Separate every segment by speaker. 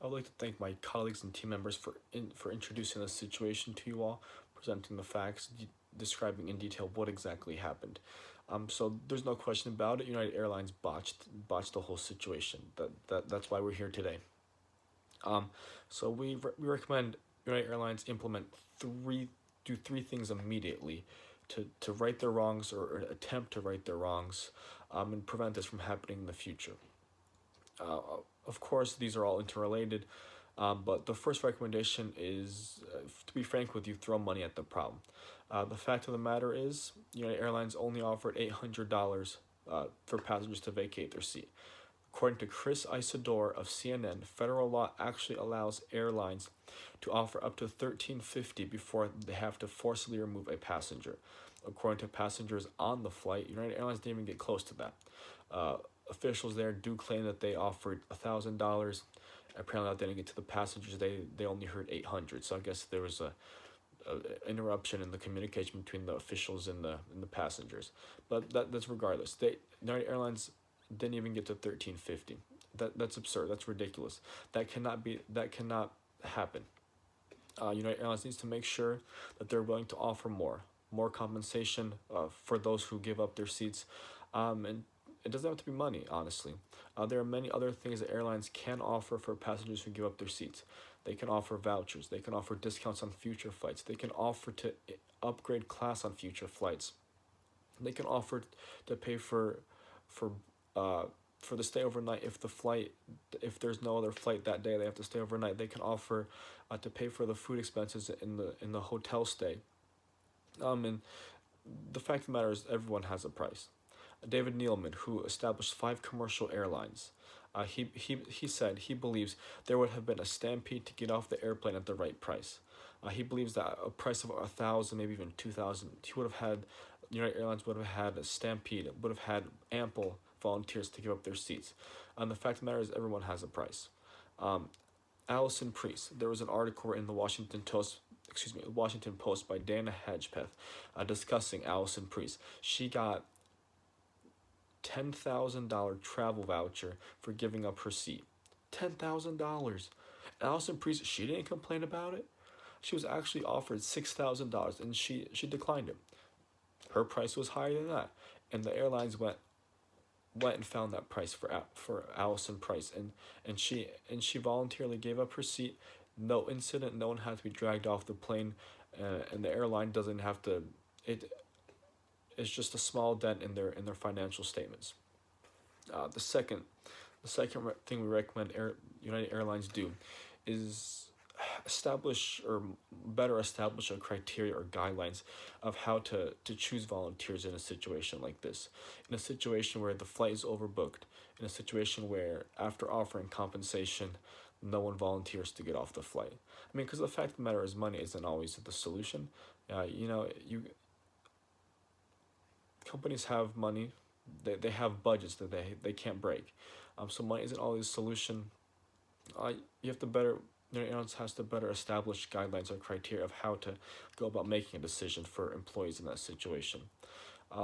Speaker 1: I would like to thank my colleagues and team members for introducing the situation to you all, presenting the facts, describing in detail what exactly happened. So there's no question about it. United Airlines botched the whole situation. That's why we're here today. Um, so we recommend United Airlines implement three do three things immediately to right their wrongs, or attempt to right their wrongs, and prevent this from happening in the future. Uh, of course, these are all interrelated, but the first recommendation is, to be frank with you, throw money at the problem. The fact of the matter is, United Airlines only offered $800 for passengers to vacate their seat. According to Chris Isidore of CNN, federal law actually allows airlines to offer up to $13.50 before they have to forcibly remove a passenger. According to passengers on the flight, United Airlines didn't even get close to that. Uh, Officials there do claim that they offered $1,000. Apparently, that didn't get to the passengers. They only heard 800. So I guess there was a interruption in the communication between the officials and the passengers. But that's regardless. United Airlines didn't even get to 1350. That's absurd. That's ridiculous. That cannot happen. United Airlines needs to make sure that they're willing to offer more compensation for those who give up their seats, and it doesn't have to be money. Honestly, there are many other things that airlines can offer for passengers who give up their seats. They can offer vouchers. They can offer discounts on future flights. They can offer to upgrade class on future flights. They can offer to pay for uh, for the stay overnight if there's no other flight that day they have to stay overnight. They can offer to pay for the food expenses in the hotel stay. And the fact of the matter is, everyone has a price. David Neeleman, who established 5 commercial airlines, he said he believes there would have been a stampede to get off the airplane at the right price. He believes that a price of 1,000, maybe even 2,000, he would have had United Airlines would have had a stampede, would have had ample volunteers to give up their seats. And the fact of the matter is, everyone has a price. Um, Allison Priest. There was an article in the Washington Post by Dana Hedgepeth, discussing Allison Priest. She got $10,000 travel voucher for giving up her seat. $10,000. Allison Priest, she didn't complain about it. She was actually offered $6,000, and she declined it. Her price was higher than that, and the airlines went and found that price for Allison Price, and she voluntarily gave up her seat. No incident. No one had to be dragged off the plane, and the airline doesn't have to. It's just a small dent in their financial statements. The second thing we recommend United Airlines do is establish, or better establish, a criteria or guidelines of how to choose volunteers in a situation like this. In a situation where the flight is overbooked, in a situation where after offering compensation, no one volunteers to get off the flight. I mean, because the fact of the matter is, money isn't always the solution. You companies have money, they have budgets that they can't break. So money isn't always the solution. You have to better Airlines has to better establish guidelines or criteria of how to go about making a decision for employees in that situation.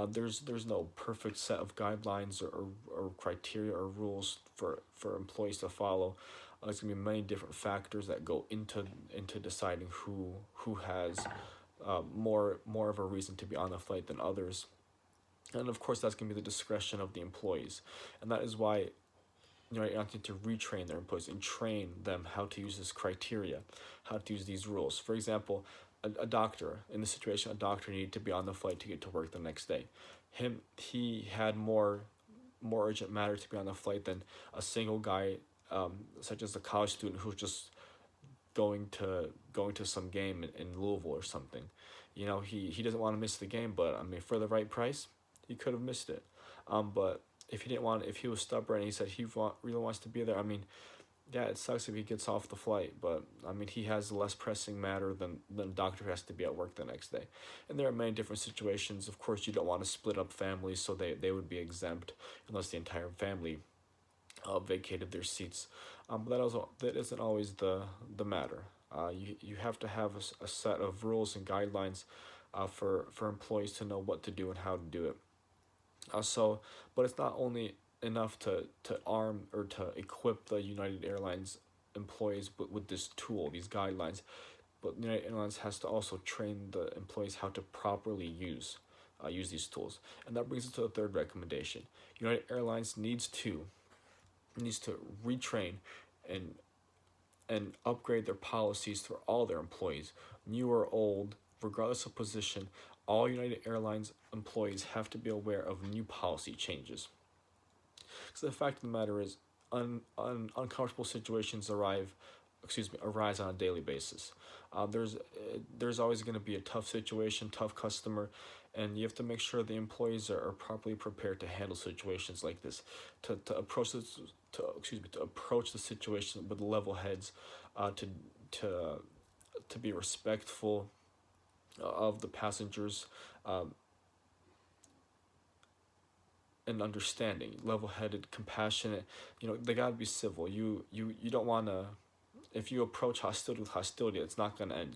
Speaker 1: There's no perfect set of guidelines or criteria or rules for employees to follow. There's gonna be many different factors that go into deciding who has more of a reason to be on the flight than others. And of course, that's going to be the discretion of the employees, and that is why you need to retrain their employees and train them how to use this criteria, how to use these rules. For example, a doctor in this situation, a doctor needed to be on the flight to get to work the next day. He had more urgent matter to be on the flight than a single guy, such as a college student who's just going to some game in Louisville or something. He doesn't want to miss the game, but I mean, for the right price, he could have missed it. But if he was stubborn and he said really wants to be there, I mean, yeah, it sucks if he gets off the flight, but I mean, he has less pressing matter than a doctor who has to be at work the next day. And there are many different situations. Of course, you don't want to split up families, so they would be exempt unless the entire family vacated their seats. But that isn't always the matter. You have to have a set of rules and guidelines for employees to know what to do and how to do it. But it's not only enough to arm or to equip the United Airlines employees with this tool, these guidelines, but United Airlines has to also train the employees how to properly use these tools. And that brings us to the third recommendation. United Airlines needs to retrain and upgrade their policies for all their employees, new or old, regardless of position. All United Airlines employees have to be aware of new policy changes. So the fact of the matter is, uncomfortable situations arise on a daily basis. There's always going to be a tough situation, tough customer, and you have to make sure the employees are properly prepared to handle situations like this, to approach this, to approach the situation with level heads, to to be respectful of the passengers, and understanding, level-headed, compassionate. They gotta be civil. You don't wanna. If you approach hostility with hostility, it's not gonna end.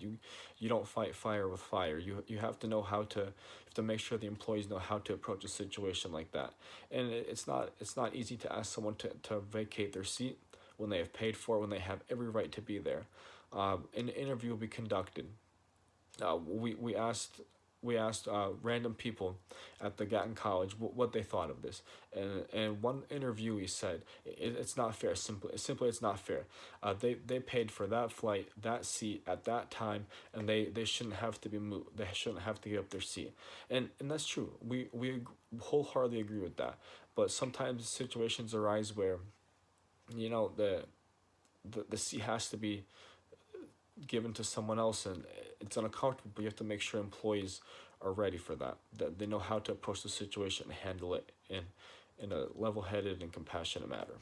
Speaker 1: You don't fight fire with fire. You have to know how to. You have to make sure the employees know how to approach a situation like that. And it's not easy to ask someone to vacate their seat when they have paid for it, when they have every right to be there. An interview will be conducted. We asked random people at the Gatton College what they thought of this, and one interviewee said it's not fair. Simply it's not fair. They paid for that flight, that seat at that time, and they shouldn't have to be moved. They shouldn't have to give up their seat, and that's true. We wholeheartedly agree with that. But sometimes situations arise where, the seat has to be given to someone else, and it's uncomfortable, but you have to make sure employees are ready for that they know how to approach the situation and handle it in a level-headed and compassionate manner.